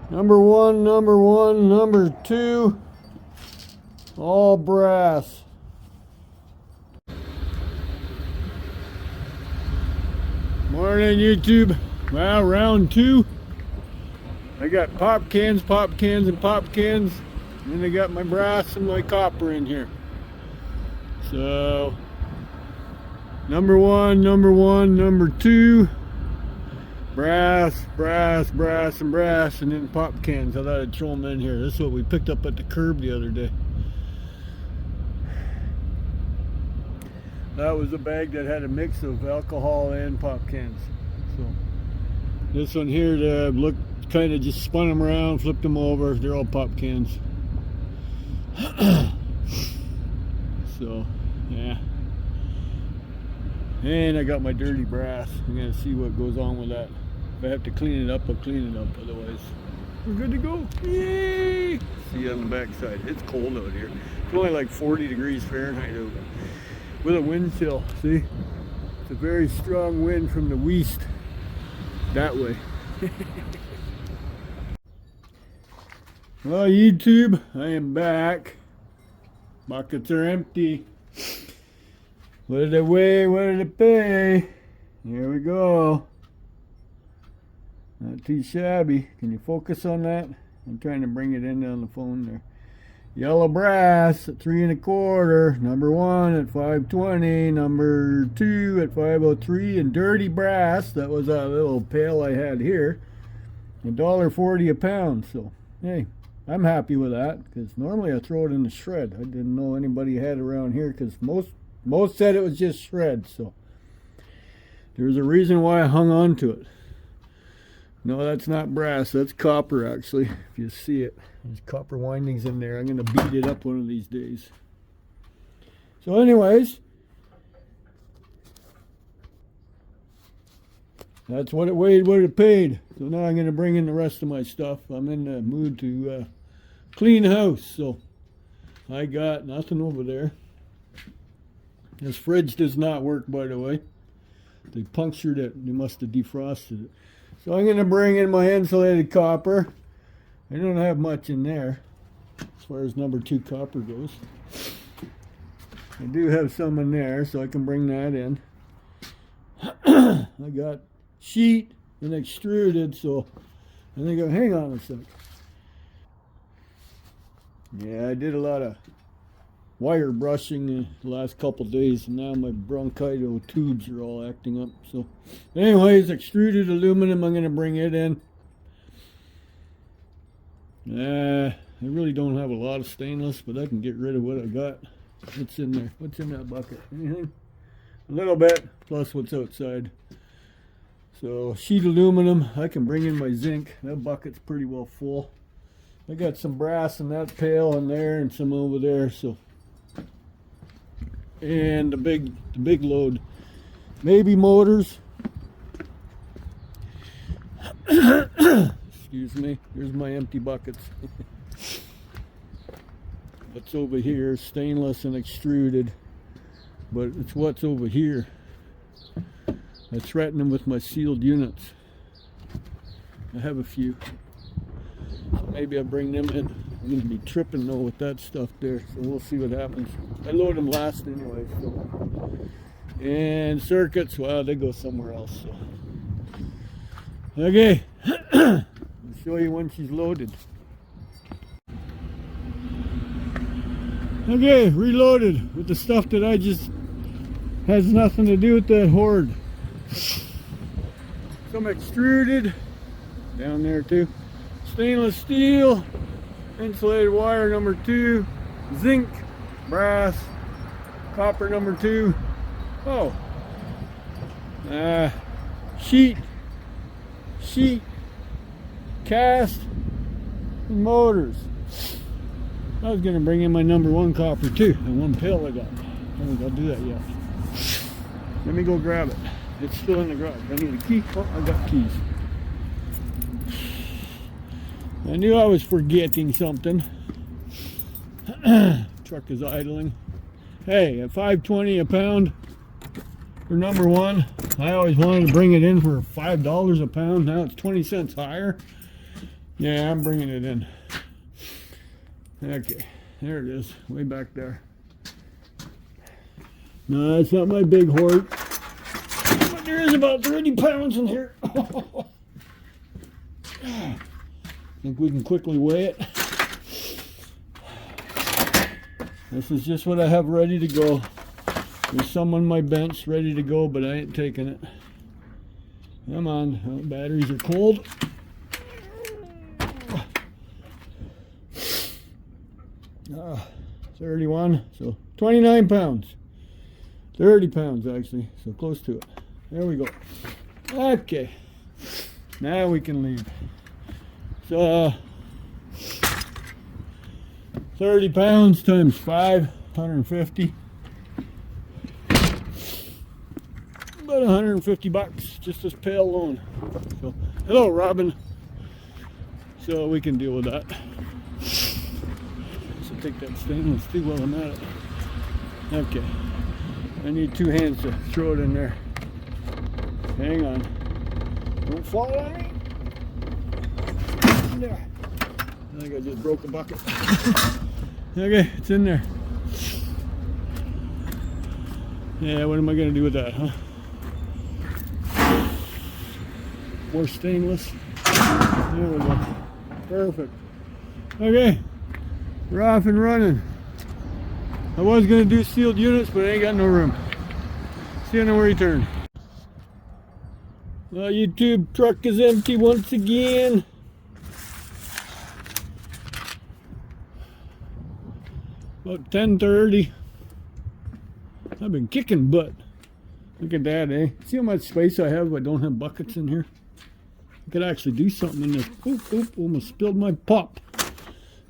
Number one, number two, all brass. Morning, YouTube. Well, round two. I got pop cans, and pop cans. And I got my brass and my copper in here. So, number one, number two. Brass, and then pop cans. I thought I'd throw them in here. This is what we picked up at the curb the other day. That was a bag that had a mix of alcohol and pop cans. So this one here, kind of just spun them around, flipped them over. They're all pop cans. So yeah. And I got my dirty brass. I'm gonna see what goes on with that. If I have to clean it up, I'll clean it up. Otherwise, we're good to go. Yay! See you on the back side. It's cold out here. It's only like 40 degrees Fahrenheit out. With a wind chill. See? It's a very strong wind from the west. That way. Well, YouTube, I am back. Buckets are empty. What did it weigh? What did it pay? Here we go. Not too shabby. Can you focus on that? I'm trying to bring it in on the phone there. Yellow brass at 3 1/4. Number one at 520. Number two at 503. And dirty brass, that was that little pail I had here, $1.40 a pound. So hey, I'm happy with that, because normally I throw it in the shred. I didn't know anybody had it around here, because most said it was just shred. So there's a reason why I hung on to it. No, that's not brass, that's copper actually, if you see it. There's copper windings in there. I'm going to beat it up one of these days. So anyways, that's what it weighed, what it paid. So now I'm going to bring in the rest of my stuff. I'm in the mood to clean house. So I got nothing over there. This fridge does not work, by the way. They punctured it. They must have defrosted it. So I'm going to bring in my insulated copper. I don't have much in there as far as number two copper goes. I do have some in there, so I can bring that in. I got sheet and extruded, so I think hang on a sec. Yeah, I did a lot of wire brushing the last couple days, and now my bronchitis tubes are all acting up. So anyways, extruded aluminum, I'm going to bring it in. I really don't have a lot of stainless, but I can get rid of what I got. What's in there? What's in that bucket? Anything? A little bit, plus what's outside. So sheet aluminum, I can bring in my zinc. That bucket's pretty well full. I got some brass in that pail in there and some over there. So, and the big load, maybe motors. Excuse me. Here's my empty buckets. What's over here? Stainless and extruded, but it's what's over here. I threaten them with my sealed units. I have a few. So maybe I bring them in. I'm going to be tripping though with that stuff there, so we'll see what happens. I load them last anyway. So. And circuits, well, they go somewhere else. So. Okay, I'll show you when she's loaded. Okay, reloaded with the stuff that I just has nothing to do with that hoard. Some extruded down there too. Stainless steel, insulated wire number 2, zinc, brass, copper number 2. Oh, sheet, cast, and motors. I was going to bring in my number 1 copper too, and 1 pail I got. I don't think I'll do that yet. Let me go grab it. It's still in the garage. I need a key. Oh, I got keys. I knew I was forgetting something. Truck is idling. Hey, at $5.20 a pound for number 1. I always wanted to bring it in for $5 a pound. Now it's 20 cents higher. Yeah, I'm bringing it in. Okay, there it is, way back there. No, it's not my big hoard, but there is about 30 pounds in here. Think we can quickly weigh it. This is just what I have ready to go. There's some on my bench ready to go, but I ain't taking it. Come on, oh, batteries are cold. 31, so 29 pounds. 30 pounds actually, so close to it. There we go. Okay, now we can leave. So 30 pounds times 5, 150. About 150 bucks, just this pail alone. So, hello Robin. So we can deal with that. So take that stainless steel while I'm at it. Okay. I need 2 hands to throw it in there. Hang on. Don't fall on me. There. I think I just broke a bucket. Okay, it's in there. Yeah, what am I going to do with that, huh? More stainless. There we go. Perfect. Okay, we're off and running. I was going to do sealed units, but I ain't got no room. See you on the return. The YouTube truck is empty once again. About 10:30. I've been kicking butt. Look at that, eh? See how much space I have if I don't have buckets in here? I could actually do something in this. Oop, oop, almost spilled my pop.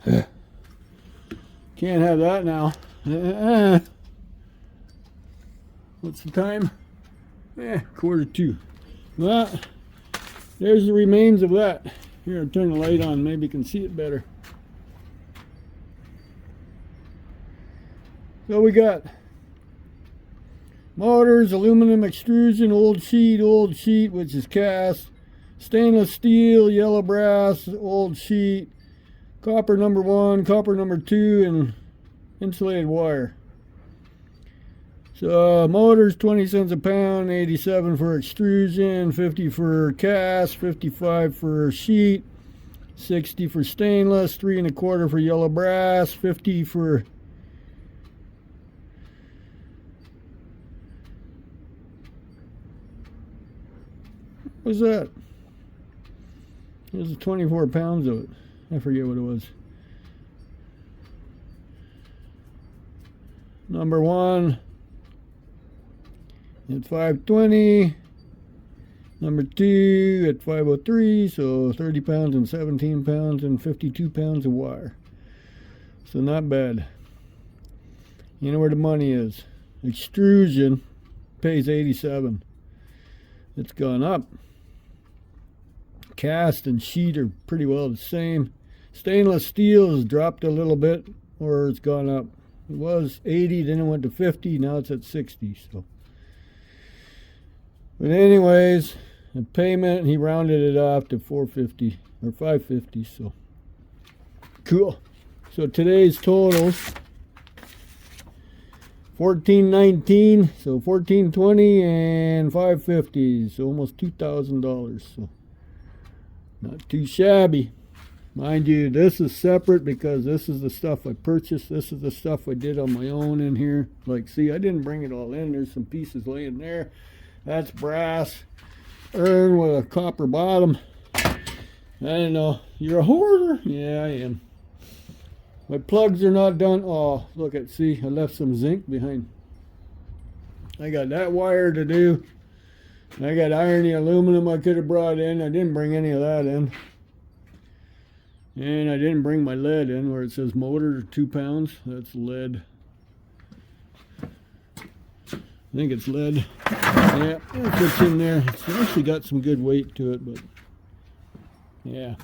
Can't have that now. What's the time? 1:45. Well, there's the remains of that. Here, I'll turn the light on. Maybe you can see it better. So we got motors, aluminum extrusion, old sheet, which is cast, stainless steel, yellow brass, old sheet, copper number 1, copper number 2, and insulated wire. So motors 20 cents a pound, 87 for extrusion, 50 for cast, 55 for sheet, 60 for stainless, 3 1/4 for yellow brass, 50 for what's that? There's 24 pounds of it. I forget what it was. Number 1 at 520. Number 2 at 503. So 30 pounds and 17 pounds and 52 pounds of wire. So not bad. You know where the money is. Extrusion pays 87. It's gone up. Cast and sheet are pretty well the same. Stainless steel has dropped a little bit, or it's gone up. It was 80, then it went to 50, now it's at 60. So, but anyways, the payment, he rounded it off to 450 or 550. So cool. So today's totals: 1419, so 1420 and 550, so almost $2,000. So not too shabby. Mind you, this is separate because this is the stuff I purchased. This is the stuff I did on my own in here. Like, see, I didn't bring it all in. There's some pieces laying there. That's brass urn with a copper bottom. I don't know. You're a hoarder? Yeah, I am. My plugs are not done. Oh, look at, see, I left some zinc behind. I got that wire to do. I got irony aluminum I could have brought in. I didn't bring any of that in. And I didn't bring my lead in where it says motor 2 pounds. That's lead. I think it's lead. Yeah, that's what's in there. It's actually got some good weight to it, but yeah.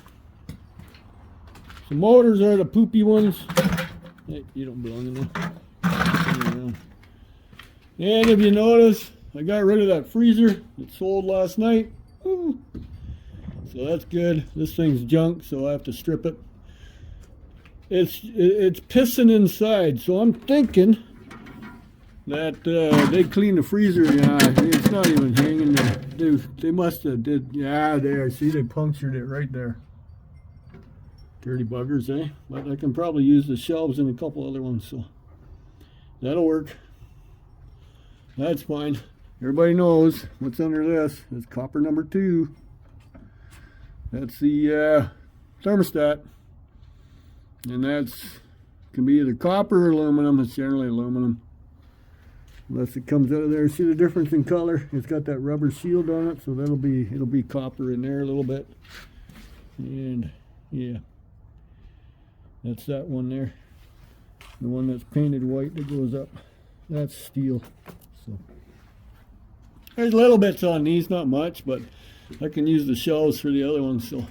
The motors are the poopy ones. Hey, you don't belong in there. And if you notice, I got rid of that freezer. It sold last night. Ooh. So that's good. This thing's junk, so I have to strip it. It's pissing inside, so I'm thinking that they cleaned the freezer. Yeah, it's not even hanging there. They must have did. Yeah, there. See, they punctured it right there. Dirty buggers, eh? But I can probably use the shelves and a couple other ones, so that'll work. That's fine. Everybody knows what's under this. It's copper number 2. That's the thermostat. And that's can be either copper or aluminum. It's generally aluminum. Unless it comes out of there. See the difference in color? It's got that rubber shield on it, so it'll be copper in there a little bit. And yeah. That's that one there. The one that's painted white that goes up. That's steel. So there's little bits on these, not much, but I can use the shelves for the other ones, so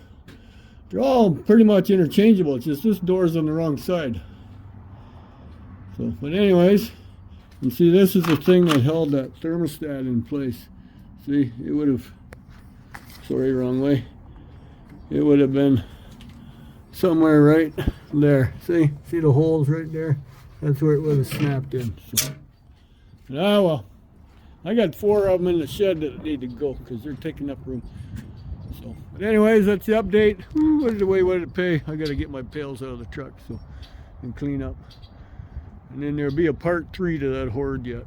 they're all pretty much interchangeable. It's just this door's on the wrong side. So, but anyways, you see this is the thing that held that thermostat in place. See, it would have, sorry, wrong way. It would have been somewhere right there. See the holes right there? That's where it would have snapped in. So, ah well, I got 4 of them in the shed that need to go because they're taking up room. So, but anyways, that's the update. What did it pay? I got to get my pails out of the truck and clean up. And then there'll be a part 3 to that hoard yet.